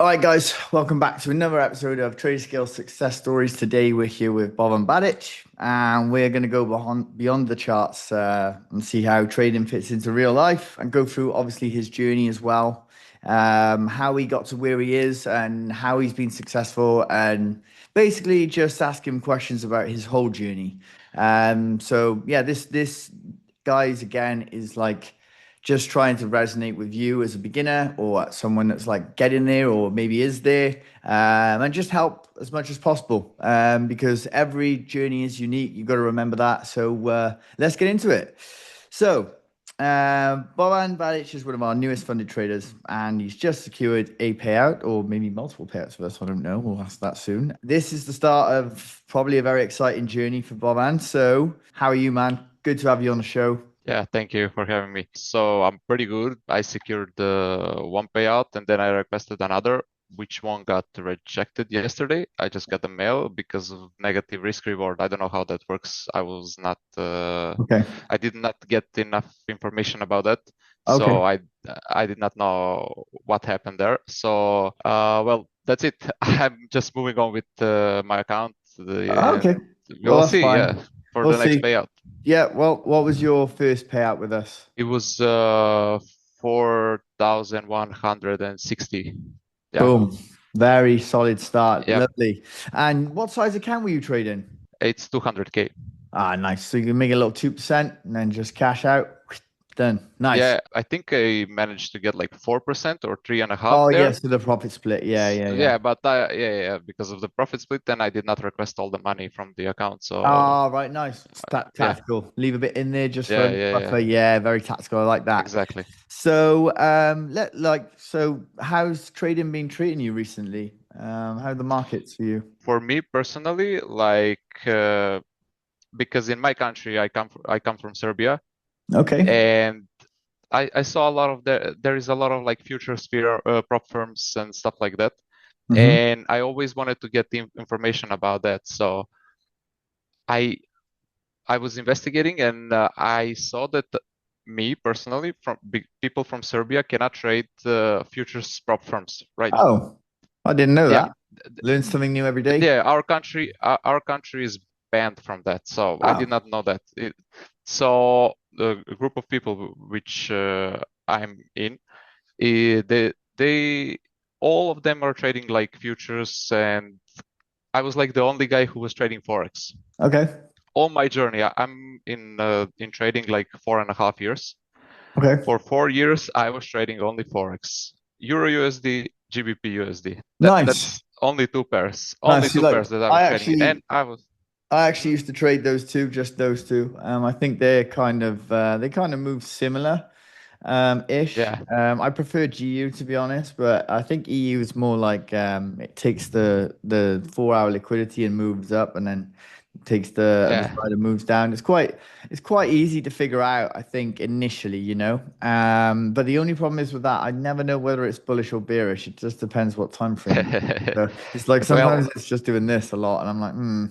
All right, guys, welcome back to another episode of Traderscale Success Stories. Today, we're here with Boban Badjic, and we're going to go beyond the charts and see how trading fits into real life and go through, obviously, his journey as well, how he got to where he is and how he's been successful, and basically just ask him questions about his whole journey. Yeah, this guys again is like just trying to resonate with you as a beginner or someone that's like getting there or maybe is there, and just help as much as possible, because every journey is unique. You've got to remember that. Let's get into it. So, Boban Badjic is one of our newest funded traders, and he's just secured a payout or maybe multiple payouts with us. I don't know. We'll ask that soon. This is the start of probably a very exciting journey for Boban. So, how are you, man? Good to have you on the show. Yeah, thank you for having me. So I'm pretty good. I secured the one payout and then I requested another, which one got rejected yesterday. I just got the mail because of negative risk reward. I don't know how that works. Okay. I did not get enough information about that. So Okay. I did not know what happened there. Well, that's it. I'm just moving on with my account. Okay. Well, We'll that's see, fine. yeah, for We'll the next see. payout. Yeah. Well, what was your first payout with us? It was 4,160. Yeah, Boom. Very solid start. yeah, Lovely. And what size account were you trading? it's 200K. Ah, nice. So you can make a little 2% and then just cash out. Done. Nice. Yeah, I think I managed to get like 4% or 3.5 Oh, there. yes, to the profit split. Yeah, yeah, yeah. Yeah, but because of the profit split, then I did not request all the money from the account. So Oh, right. Nice. It's yeah, tactical. Leave a bit in there just for yeah, a yeah, buffer. yeah, Yeah, very tactical. I like that. exactly. So how's trading been treating you recently? How are the markets for you? For me personally, because in my country, I come from Serbia, Okay. and I saw a lot of there is a lot of like future sphere prop firms and stuff like that. Hmm. And I always wanted to get the information about that. So I I was investigating and I saw that me personally, from people from Serbia cannot trade futures prop firms, right? Oh, I didn't know Yeah, that. Learn something new every day. yeah. Our country is banned from that. So I did Oh, not know that. So the group of people which I'm in, they all of them are trading like futures, and I was like the only guy who was trading forex. okay. All my journey, I'm in trading like 4.5 years. Okay. For 4 years, I was trading only forex, Euro USD, GBP USD. Nice. That's only Nice. See, two like pairs that I was trading, and I was I actually used to trade those two, just those two. I think they kind of move similar, ish. yeah, I prefer GU to be honest, but I think EU is more like it takes the 4 hour liquidity and moves up, and then takes the other yeah. side and moves down. It's quite easy to figure out, I think, initially, you know. But the only problem is with that, I never know whether it's bullish or bearish. It just depends what time frame. So it's like sometimes Well, it's just doing this a lot, and I'm like, hmm.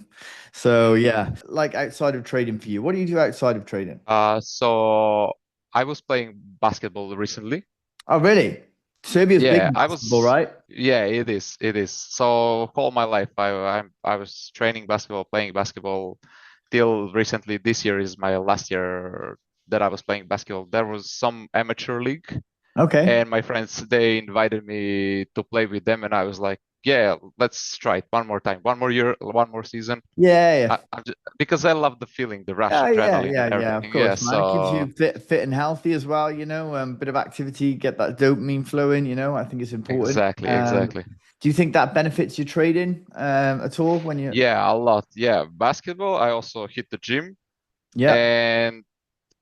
So yeah, like outside of trading for you, what do you do outside of trading? so I was playing basketball recently. Oh, really? Serbia's big Yeah, in basketball, right? Yeah, it is. It is. So all my life, I was training basketball, playing basketball till recently. This year is my last year that I was playing basketball. There was some amateur league, Okay. and my friends they invited me to play with them, and I was like, yeah, let's try it one more time, one more year, one more season. Yeah, yeah. Because I love the feeling, the rush, Oh, yeah, adrenaline, yeah, and yeah, of everything. Yeah. course, man. It keeps So you fit and healthy as well, you know, bit of activity, get that dopamine flowing, you know, I think it's important. exactly, exactly. Do you think that benefits your trading, at all when you, Yeah, a lot. Yeah, basketball. I also hit the gym. yeah. And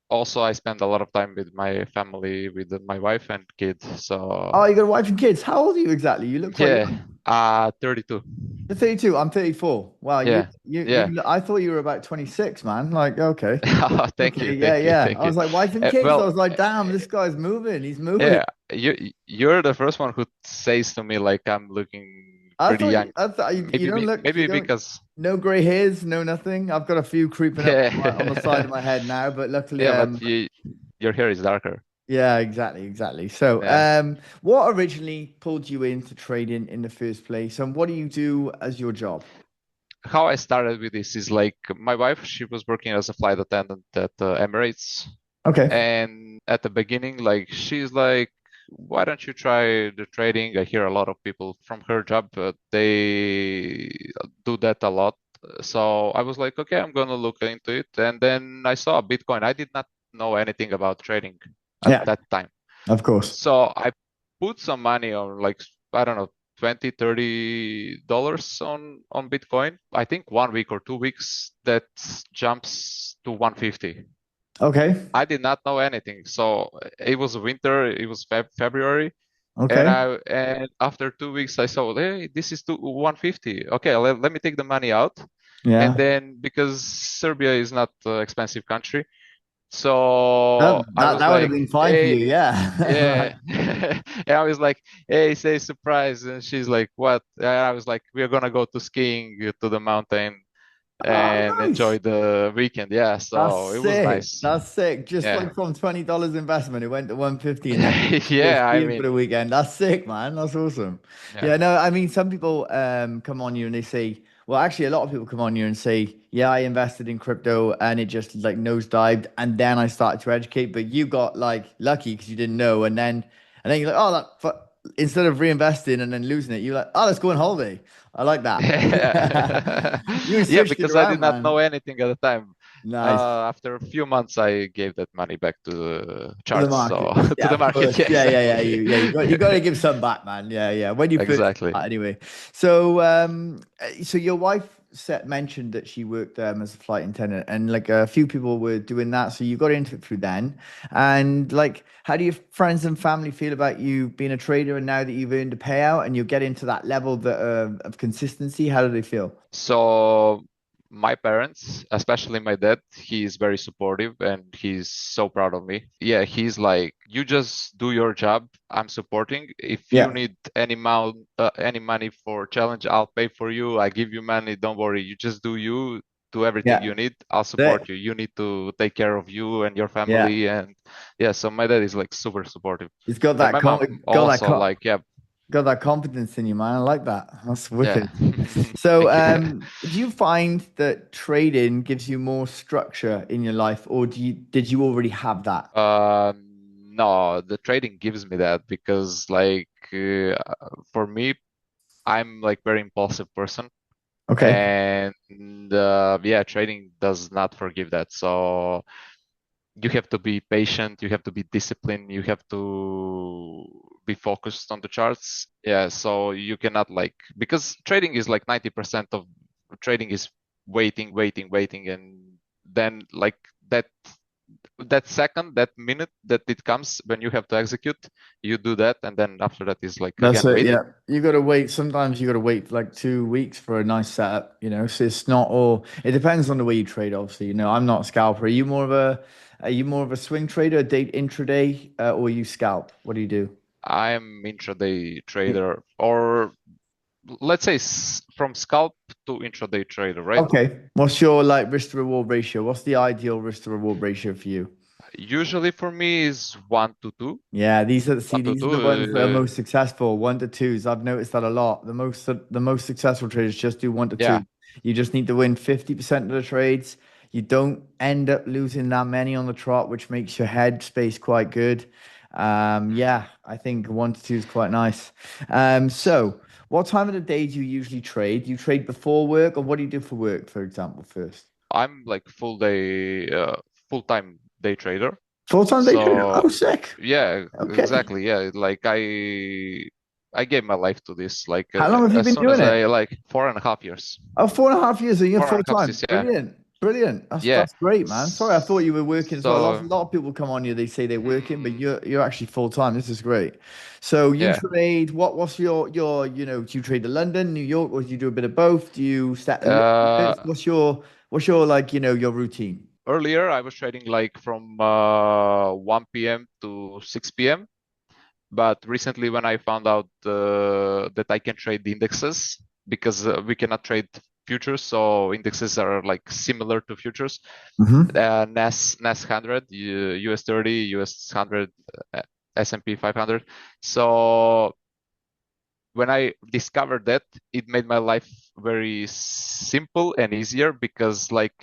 also I spend a lot of time with my family, with my wife and kids. Oh, So you got a wife and kids. How old are you exactly? You look quite yeah, young. 32. You're 32. I'm 34. Wow, Yeah, yeah. I thought you were about 26, man. Like, okay. Thank Okay, you, yeah, thank you, yeah. thank I you. was like, wife and kids. I Well, was like, damn, this guy's moving. He's moving. yeah, you're the first one who says to me like I'm looking pretty young. I thought you don't look, you Maybe don't, because no gray hairs, no nothing. I've got a few creeping up on the side yeah, of my head now, but luckily, yeah, but your hair is darker. Yeah, exactly, exactly. So, Yeah. what originally pulled you into trading in the first place, and what do you do as your job? How I started with this is like my wife, she was working as a flight attendant at Emirates. Okay. And at the beginning, like she's like, why don't you try the trading? I hear a lot of people from her job, they do that a lot. So I was like, okay, I'm gonna look into it. And then I saw Bitcoin. I did not know anything about trading at Yeah, that time. of course. So I put some money on like, I don't know, 20, $30 on Bitcoin. I think 1 week or 2 weeks that jumps to 150. Okay. I did not know anything. So it was winter, it was February, and Okay. and after 2 weeks I saw, hey, this is 150. Okay, let me take the money out. And Yeah. then because Serbia is not an expensive country, so That I that, was that would have like, been fine for hey, you, yeah. yeah. And I was like, hey, say surprise. And she's like, what? And I was like, we're gonna go to skiing to the mountain Oh, and nice. enjoy the weekend. Yeah, That's so it was sick. nice. That's sick. Just Yeah. like from $20 investment, it went to 150 and then you go Yeah, I skiing for mean, the weekend. That's sick, man. That's awesome. yeah. Yeah, no, I mean some people come on you and they say, well, actually a lot of people come on you and say, yeah, I invested in crypto and it just like nosedived and then I started to educate, but you got like lucky because you didn't know and then you're like, oh, instead of reinvesting and then losing it, you're like, oh, let's go on holiday. I like that. Yeah. You Yeah, switched it because I around, did not man. know anything at the time. Nice. After a few months, I gave that money back to the To the charts. So market. to Yeah, the of market. course. Yeah, Yeah. exactly. You got to give some back, man. Yeah, yeah. When you first Exactly. start, anyway. So your wife mentioned that she worked as a flight attendant, and like a few people were doing that. So you got into it through then. And like, how do your friends and family feel about you being a trader, and now that you've earned a payout and you get into that level of consistency? How do they feel? So my parents, especially my dad, he's very supportive and he's so proud of me. Yeah, he's like, you just do your job. I'm supporting. If you Yeah, need any money for challenge, I'll pay for you. I give you money. Don't worry. You just do you. Do everything yeah. you need. I'll They, support you. You need to take care of you and your yeah. family. And yeah, so my dad is like super supportive. It's got And that my mom got that also like, yeah, got that confidence in you, man. I like that. That's yeah. wicked. So, Thank you. do you find that trading gives you more structure in your life, or did you already have that? No, the trading gives me that because like for me, I'm like very impulsive person Okay. and yeah, trading does not forgive that. So you have to be patient, you have to be disciplined, you have to be focused on the charts. Yeah, so you cannot like because trading is like 90% of trading is waiting, and then like that that second, that minute that it comes when you have to execute, you do that, and then after that is like That's again it. waiting. Yeah. You got to wait. Sometimes you got to wait for like 2 weeks for a nice setup, So it's not all, it depends on the way you trade, obviously. I'm not a scalper. Are you more of a swing trader, a day intraday, or you scalp? What do you do? I'm intraday trader, or let's say from scalp to intraday trader, right? Okay. What's your like risk to reward ratio? What's the ideal risk to reward ratio for you? Usually for me is 1 to 2. Yeah, One to these are the ones that are two. most successful. 1 to 2s. I've noticed that a lot. The most successful traders just do one to Yeah. two. You just need to win 50% of the trades. You don't end up losing that many on the trot, which makes your head space quite good. Yeah, I think 1 to 2 is quite nice. So what time of the day do you usually trade? Do you trade before work, or what do you do for work, for example, first? I'm like full-time day trader. Full-time day trader? So Oh, sick. yeah, Okay. exactly. Yeah, like I gave my life to this. Like How long have you as been soon as doing it? I like 4.5 years, Oh, 4.5 years and you're four and full a half time. years. Yeah, Brilliant. Brilliant. That's yeah. that's great, man. Sorry, I thought you were working as well. A So lot of people come on you, they say they're working, but mm, you're actually full time. This is great. So you yeah. trade what's your do you trade to London, New York, or do you do a bit of both? Do you set a limit? Uh, What's your like, your routine? Earlier I was trading like from 1 p.m. to 6 p.m. But recently, when I found out that I can trade the indexes because we cannot trade futures, so indexes are like similar to futures. Hmm. Nas 100, US 30, US 100, S&P 500. So when I discovered that, it made my life very simple and easier because like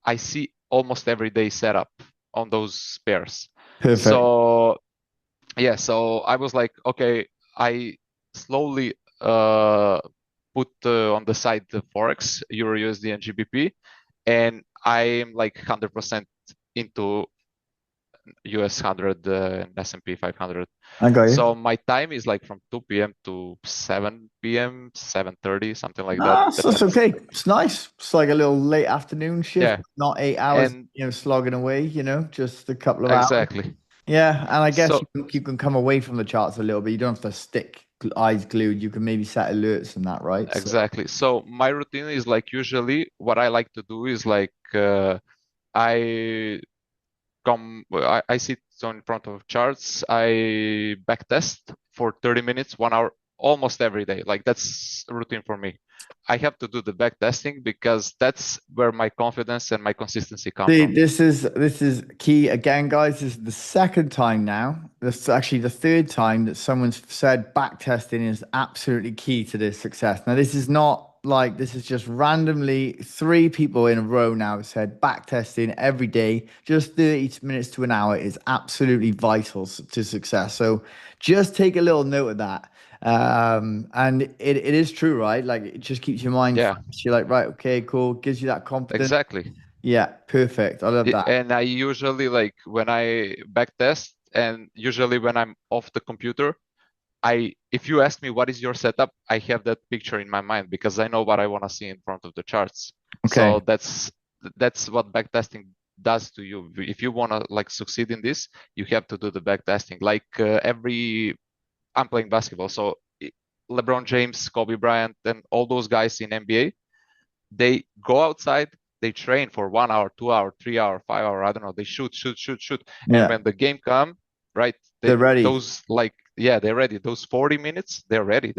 I see almost every day setup on those pairs. Perfect. So yeah, so I was like, okay, I slowly put on the side the Forex, Euro USD and GBP, and I'm like 100% into US 100 and S&P 500. I got you. So my time is like from 2 p.m. to 7 p.m., 7:30, something like that. Ah, so that's Depends. okay. It's nice. It's like a little late afternoon shift, Yeah, not 8 hours, and slogging away, just a couple of hours. exactly. Yeah, and I guess So you can come away from the charts a little bit. You don't have to stick eyes glued. You can maybe set alerts and that, right? So, exactly. So my routine is like usually what I like to do is like I I sit in front of charts. I backtest for 30 minutes, 1 hour, almost every day. Like that's routine for me. I have to do the backtesting because that's where my confidence and my consistency come see, from. this is key again, guys. This is the second time now. This is actually the third time that someone's said backtesting is absolutely key to this success. Now, this is not like this is just randomly three people in a row now have said backtesting every day, just 30 minutes to an hour is absolutely vital to success. So just take a little note of that. And it is true, right? Like it just keeps your mind Yeah, fresh. You're like, right, okay, cool, gives you that confidence. exactly. Yeah, perfect. I love that. And I usually like when I backtest and usually when I'm off the computer, if you ask me what is your setup, I have that picture in my mind because I know what I want to see in front of the charts. Okay. So that's what backtesting does to you. If you want to like succeed in this, you have to do the backtesting. Like I'm playing basketball, so LeBron James, Kobe Bryant, and all those guys in NBA, they go outside, they train for 1 hour, 2 hour, 3 hour, 5 hour, I don't know, they shoot, shoot, shoot, shoot. And Yeah, when the game come, right, they're ready. those like yeah, they're ready. Those 40 minutes, they're ready.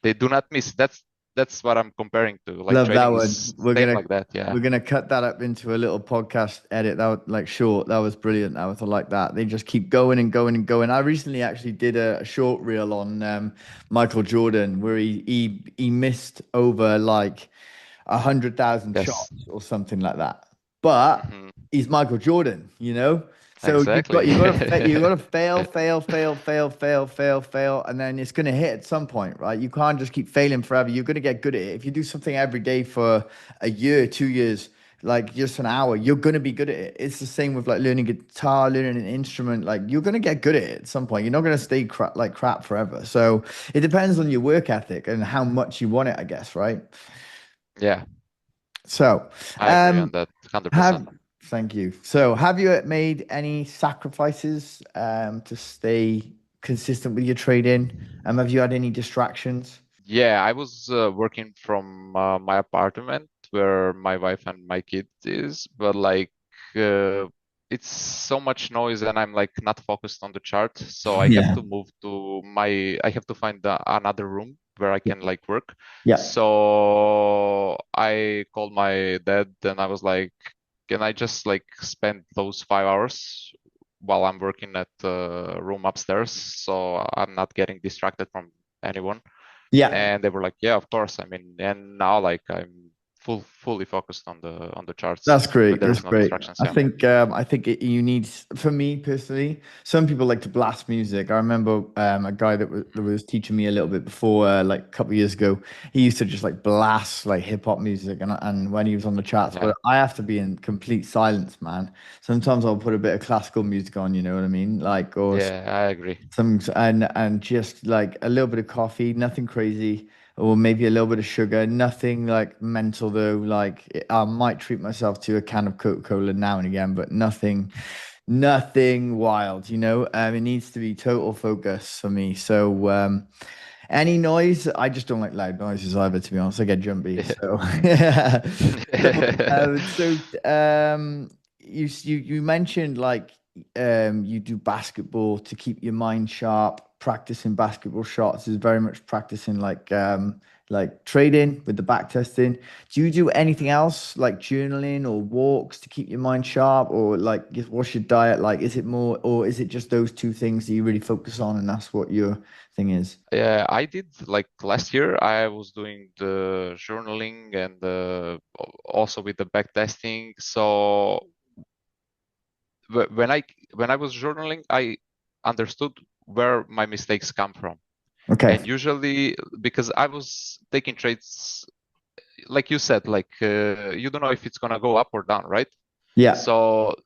They do not miss. That's what I'm comparing to. Like Love that training one. is We're same gonna like that. Yeah. we're gonna cut that up into a little podcast edit. That was like short. That was brilliant. I like that. They just keep going and going and going. I recently actually did a short reel on Michael Jordan where he missed over like 100,000 Yes. shots or something like that. But Hmm. he's Michael Jordan. So Exactly. you gotta fail, fail, fail, fail, fail, fail, fail, and then it's gonna hit at some point, right? You can't just keep failing forever. You're gonna get good at it. If you do something every day for a year, 2 years, like just an hour, you're gonna be good at it. It's the same with like learning guitar, learning an instrument. Like you're gonna get good at it at some point. You're not gonna stay crap forever. So it depends on your work ethic and how much you want it, I guess, right? Yeah, So, I agree on um, that 100%. have thank you. So, have you made any sacrifices to stay consistent with your trading? Have you had any distractions? Yeah, I was working from my apartment where my wife and my kid is, but like uh, it's so much noise and I'm like not focused on the chart, so Yeah. I have to find another room where I can like work. Yeah. So I called my dad and I was like, can I just like spend those 5 hours while I'm working at the room upstairs so I'm not getting distracted from anyone? Yeah. And they were like, yeah, of course. I mean, and now like I'm fully focused on the charts That's when great. That's there's no great. distractions. I Yeah. think you need for me personally. Some people like to blast music. I remember a guy that was teaching me a little bit before, like a couple of years ago. He used to just like blast like hip hop music, and when he was on the charts, Yeah. but I have to be in complete silence, man. Sometimes I'll put a bit of classical music on. You know what I mean? Like or Yeah, I agree. some and just like a little bit of coffee, nothing crazy, or maybe a little bit of sugar, nothing like mental though. Like I might treat myself to a can of Coca-Cola now and again, but nothing wild. It needs to be total focus for me. So any noise, I just don't like loud noises either, to be honest. I get jumpy. Yeah. So yeah. So you mentioned like you do basketball to keep your mind sharp. Practicing basketball shots is very much practicing like like trading with the back testing. Do you do anything else like journaling or walks to keep your mind sharp, or like what's your diet like? Is it more, or is it just those two things that you really focus on, and that's what your thing is? Yeah, I did like last year. I was doing the journaling and also with the back testing. So when I was journaling, I understood where my mistakes come from. Okay. And usually, because I was taking trades, like you said, like you don't know if it's gonna go up or down, right? Yeah. So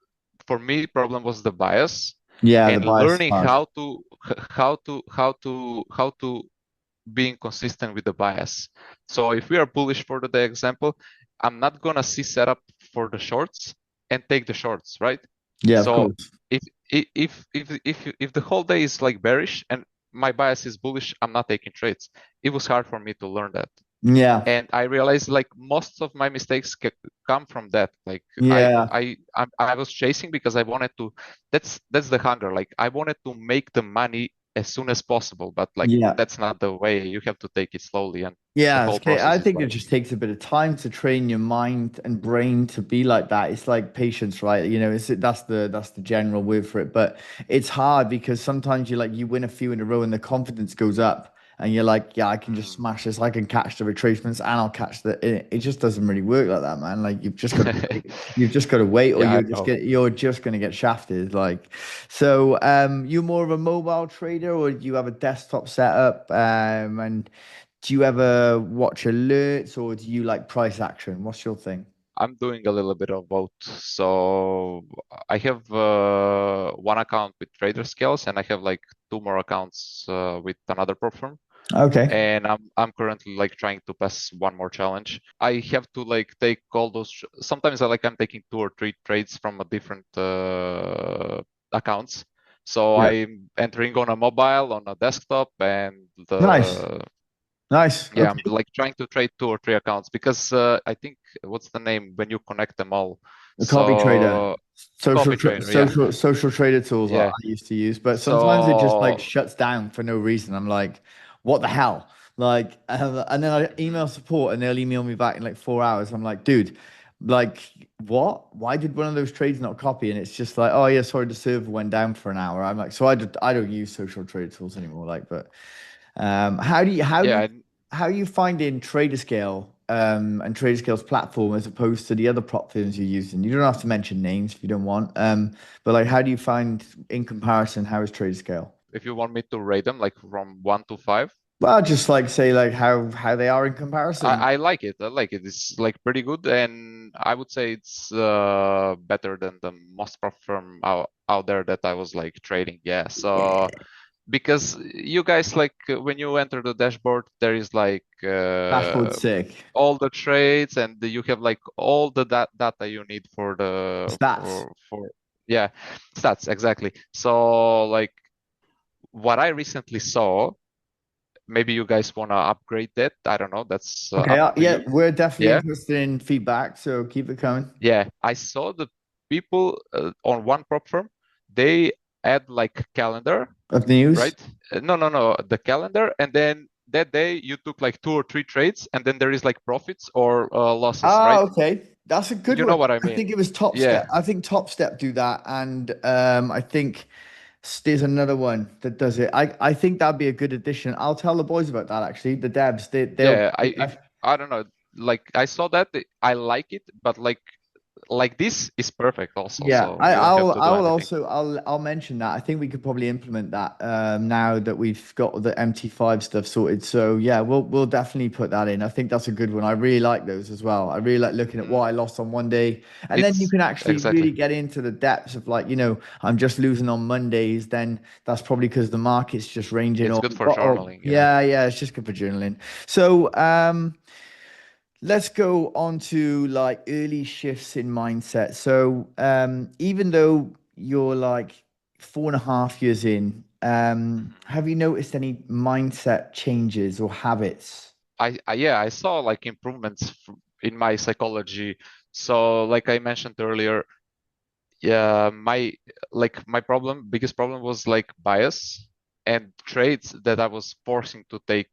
for me, problem was the bias Yeah, the and bias is learning hard. how to being consistent with the bias. So if we are bullish for the day example, I'm not gonna see setup for the shorts and take the shorts, right? Yeah, of So course. if if the whole day is like bearish and my bias is bullish, I'm not taking trades. It was hard for me to learn that. Yeah. And I realized like most of my mistakes come from that. Like Yeah. I was chasing because I wanted to. That's the hunger. Like I wanted to make the money as soon as possible, but like Yeah. that's not the way. You have to take it slowly, and the Yeah, whole okay. I process is think it like just takes a bit of time to train your mind and brain to be like that. It's like patience, right? You know, that's the general word for it. But it's hard because sometimes you win a few in a row and the confidence goes up and you're like, yeah, I can just mm, smash this. I can catch the retracements and I'll catch it just doesn't really work like that, man. Like you've just got to wait. You've just got to wait or yeah, I know. you're just gonna get shafted. Like so you're more of a mobile trader or do you have a desktop setup? And do you ever watch alerts or do you like price action? What's your thing? I'm doing a little bit of both. So I have one account with Traderscales, and I have like two more accounts with another prop firm. Okay. And I'm currently like trying to pass one more challenge. I have to like take all those. Sometimes I'm taking two or three trades from a different accounts. So Yeah. I'm entering on a mobile, on a desktop, and Nice. the Nice. yeah, I'm Okay. like trying to trade two or three accounts because I think what's the name when you connect them all? The copy trader. So copy trader, yeah, Social trader tools I yeah. used to use, but sometimes it just like So shuts down for no reason. I'm like, what the hell? Like, and then I email mhm. support and they'll email me back in like 4 hours. I'm like, dude, like, what? Why did one of those trades not copy? And it's just like, oh yeah, sorry, the server went down for an hour. I'm like, so I don't use social trader tools anymore. Like, but how do you Yeah, I, how are you finding Traderscale and Traderscale's platform as opposed to the other prop firms you're using? You don't have to mention names if you don't want. But like, how do you find in comparison? How is Traderscale? if you want me to rate them like from 1 to 5. Well, just like say like how they are in comparison. I like it. I like it. It's like pretty good, and I would say it's better than the most prop firm out there that I was like trading. Yeah. Yeah, So because you guys like when you enter the dashboard, there is like dashboard's sick. all the trades, and you have like all the data you need for the Stats. for yeah, stats exactly. So like what I recently saw, maybe you guys want to upgrade that. I don't know. That's Okay, up to yeah, you. we're definitely Yeah. interested in feedback, so keep it coming. Yeah, I saw the people on one prop firm, they add like calendar, Of news. right? No, no, no, the calendar, and then that day you took like two or three trades, and then there is like profits or losses, Ah, right? okay. That's a good You one. know what I I mean? think it was Top Step. Yeah, I think Top Step do that, and I think there's another one that does it. I think that'd be a good addition. I'll tell the boys about that actually. The devs, they'll. yeah. I don't know, like I saw that, I like it, but like this is perfect also, Yeah, so you don't have to I do will anything. also I'll mention that. I think we could probably implement that now that we've got the MT5 stuff sorted. So yeah, we'll definitely put that in. I think that's a good one. I really like those as well. I really like looking at what Mm, I lost on one day, and then you it's can actually exactly. really get into the depths of like, I'm just losing on Mondays. Then that's probably because the market's just ranging It's or good for what up. journaling, yeah. Yeah, yeah, it's just good for journaling. So let's go on to like early shifts in mindset. So, even though you're like 4.5 years in, Mhm. have you noticed any mindset changes or habits? Yeah, I saw like improvements in my psychology. So like I mentioned earlier, yeah, biggest problem was like bias and traits that I was forcing to take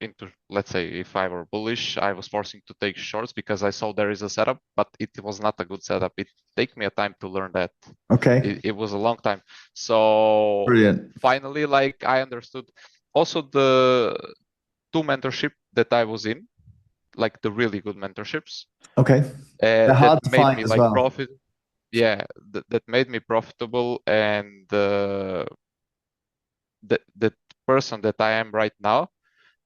into let's say if I were bullish, I was forcing to take shorts because I saw there is a setup, but it was not a good setup. It take me a time to learn that. Okay. It was a long time. So Brilliant. finally, like I understood. Also, the two mentorship that I was in, like the really good mentorships, Okay. They're that hard to made find me as like well. profit. Yeah, that made me profitable, and the person that I am right now,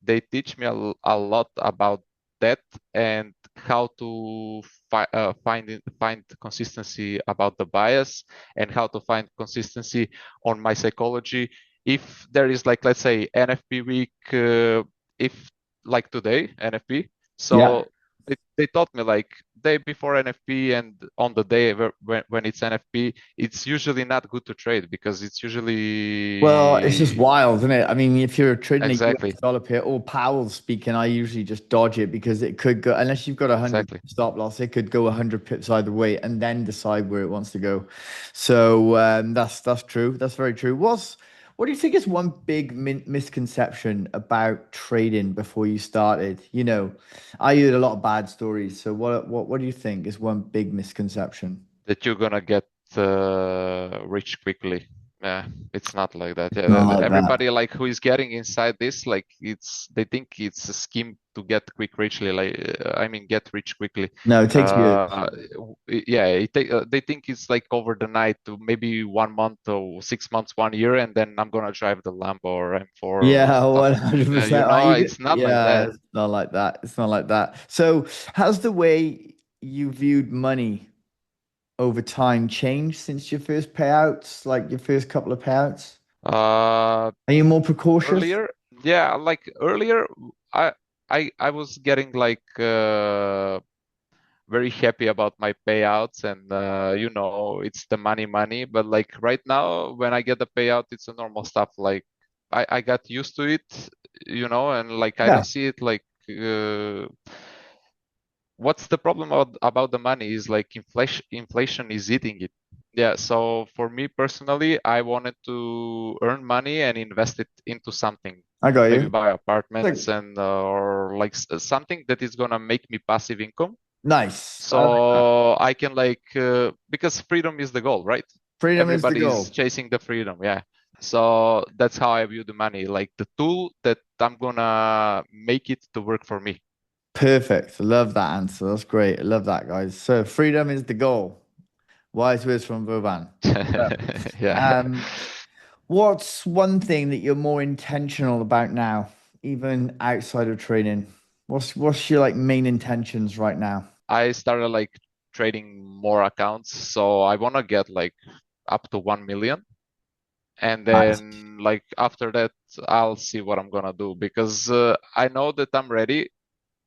they teach me a lot about that and how to find consistency about the bias, and how to find consistency on my psychology. If there is like, let's say, NFP week, if like today NFP, Yeah. so they taught me like day before NFP and on the day when it's NFP, it's usually not good to trade because it's Well, it's just usually wild, isn't it? I mean, if you're trading a US exactly dollar pair or Powell speaking, I usually just dodge it because it could go, unless you've got 100 exactly. stop loss, it could go 100 pips either way and then decide where it wants to go. So that's true. That's very true. What do you think is one big misconception about trading before you started? I heard a lot of bad stories. So what do you think is one big misconception? That you're gonna get rich quickly. Yeah, it's not like that. Yeah, Not like that. everybody like who is getting inside this, like it's they think it's a scheme to get quick richly. Like I mean, get rich quickly. No, it takes years. Yeah, they think it's like over the night, to maybe 1 month or 6 months, 1 year, and then I'm gonna drive the Lambo or M4 or Yeah, stuff. 100%. It's not like Yeah, that. it's not like that. It's not like that. So, has the way you viewed money over time changed since your first payouts, like your first couple of payouts? Uh, Are you more precautious? Earlier, yeah, like earlier, I I was getting like very happy about my payouts, and it's the money. But like right now, when I get the payout, it's a normal stuff. Like I got used to it, and like I Yeah, don't see it like what's the problem about the money is like inflation is eating it. Yeah, so for me personally, I wanted to earn money and invest it into something, I got maybe you. buy apartments Like, and or like something that is gonna make me passive income, nice. I like that. so I can like because freedom is the goal, right? Freedom is the Everybody is goal. chasing the freedom, yeah. So that's how I view the money, like the tool that I'm gonna make it to work for me. Perfect. Love that answer. That's great. I love that, guys. So, freedom is the goal. Wise words from Boban. Yeah. Yeah. Um, What's one thing that you're more intentional about now, even outside of training? What's your like main intentions right now? I started like trading more accounts, so I want to get like up to 1 million. And Nice. then like after that, I'll see what I'm gonna do because I know that I'm ready.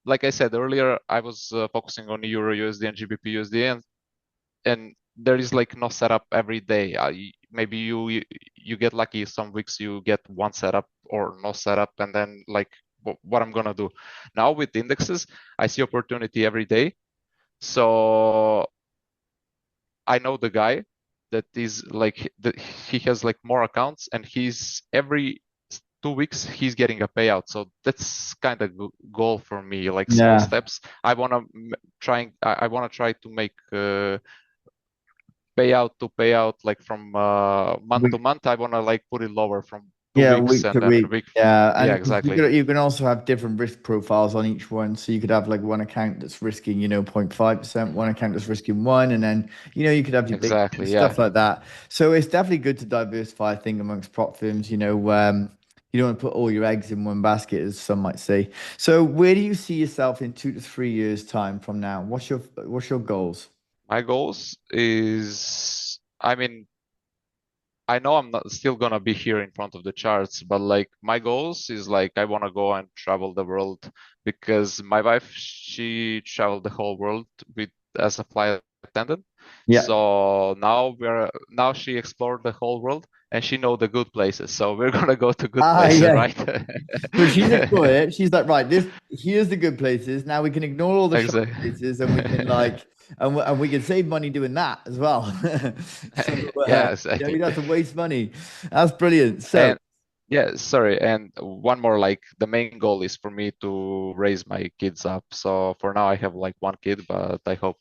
Like I said earlier, I was focusing on Euro USD and GBP USD, and there is like no setup every day. Maybe you get lucky. Some weeks you get one setup or no setup, and then like what I'm gonna do now with indexes, I see opportunity every day. So I know the guy that is like that he has like more accounts, and he's every 2 weeks he's getting a payout. So that's kind of goal for me, like small Yeah. steps. I want to try to make payout to payout, like from month to Week, month. I want to like put it lower from two yeah, weeks week to and then week. week. Yeah, Yeah, and you exactly. could you can also have different risk profiles on each one. So you could have like one account that's risking, 0.5%, one account that's risking one, and then you could have your big Exactly. Yeah. stuff like that. So it's definitely good to diversify, I think, amongst prop firms. You don't want to put all your eggs in one basket, as some might say. So where do you see yourself in 2 to 3 years' time from now? What's your goals? My goals is, I mean, I know I'm not still gonna be here in front of the charts, but like my goals is like I wanna go and travel the world because my wife, she traveled the whole world with as a flight attendant. Yeah. So now she explored the whole world and she know the good places. So we're gonna go to good Ah, places, yeah. right? So she's explored it. She's like, right, here's the good places. Now we can ignore all the shop Exactly. places, and we can and we can save money doing that as well. So Yeah, you exactly. don't have to waste money. That's brilliant. So And Yeah, sorry. And one more, like the main goal is for me to raise my kids up. So for now I have like one kid, but I hope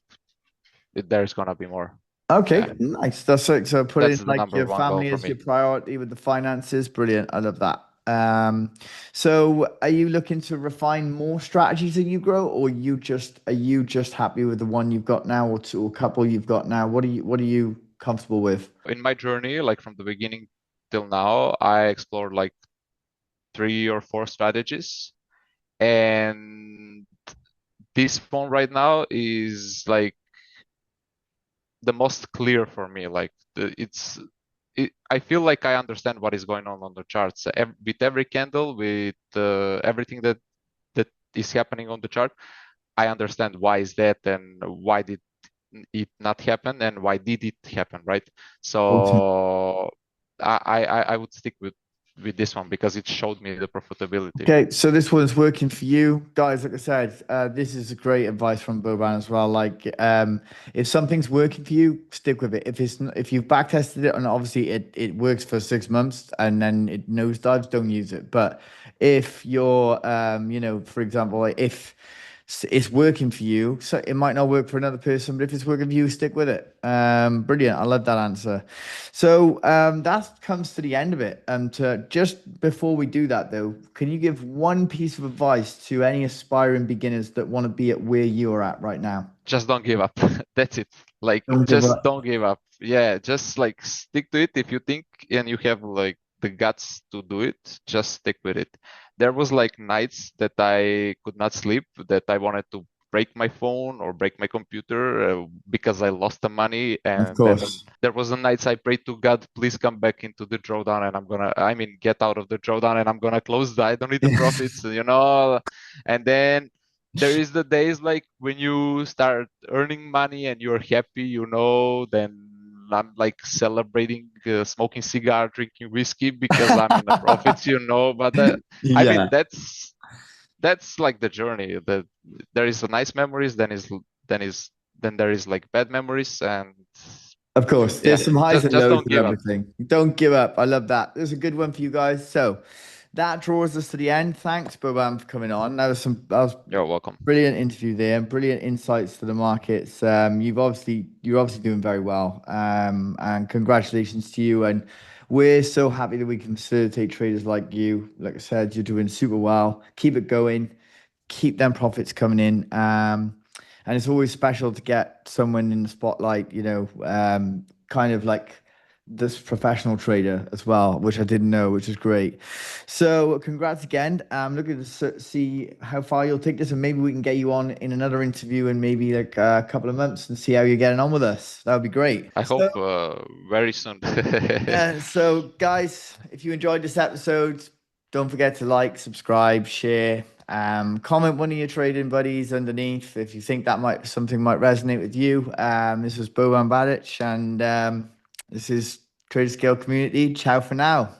there's gonna be more. Okay, Yeah, nice. That's like so putting that's the like number your one goal family for as your me. priority with the finances. Brilliant. I love that. So are you looking to refine more strategies as you grow, or are you just happy with the one you've got now or two or couple you've got now? What are you comfortable with? In my journey, like from the beginning till now, I explored like 3 or 4 strategies. And this one right now is like the most clear for me. Like I feel like I understand what is going on the charts. With every candle, with everything that is happening on the chart, I understand why is that and why did it not happen and why did it happen, right? So I would stick with this one because it showed me the profitability. Okay, so this one's working for you guys. Like I said, this is a great advice from Boban as well. Like, if something's working for you, stick with it. If you've back tested it and obviously it works for 6 months and then it nosedives, don't use it. But if you're, for example, like if it's working for you, so it might not work for another person, but if it's working for you, stick with it. Brilliant. I love that answer. So that comes to the end of it. To just before we do that though, can you give one piece of advice to any aspiring beginners that want to be at where you are at right now? Just don't give up. That's it. Like, Don't give just up. don't give up. Yeah, just like stick to it. If you think and you have like the guts to do it, just stick with it. There was like nights that I could not sleep, that I wanted to break my phone or break my computer because I lost the money. Of And then course. there was a nights I prayed to God, please come back into the drawdown and I mean, get out of the drawdown and I'm gonna close I don't need the profits, you know. And then there is the days like when you start earning money and you're happy, you know, then I'm like celebrating, smoking cigar, drinking whiskey because I'm in the profits, you know. But I mean, Yeah, that's like the journey. That there is a nice memories, then is then there is like bad memories, and of course. yeah, There's some highs and just lows don't with give up. everything. Don't give up. I love that. There's a good one for you guys. So that draws us to the end. Thanks, Boban, for coming on. That was You're welcome. brilliant interview there and brilliant insights to the markets. You're obviously doing very well. And congratulations to you. And we're so happy that we can facilitate traders like you. Like I said, you're doing super well. Keep it going. Keep them profits coming in. And it's always special to get someone in the spotlight, kind of like this professional trader as well, which I didn't know, which is great. So congrats again. I'm looking to see how far you'll take this, and maybe we can get you on in another interview in maybe like a couple of months and see how you're getting on with us. That would be great. I So hope very soon. yeah, so guys, if you enjoyed this episode, don't forget to like, subscribe, share, comment one of your trading buddies underneath if you think that might resonate with you. This was Boban Badjic, and this is Trader Scale Community. Ciao for now.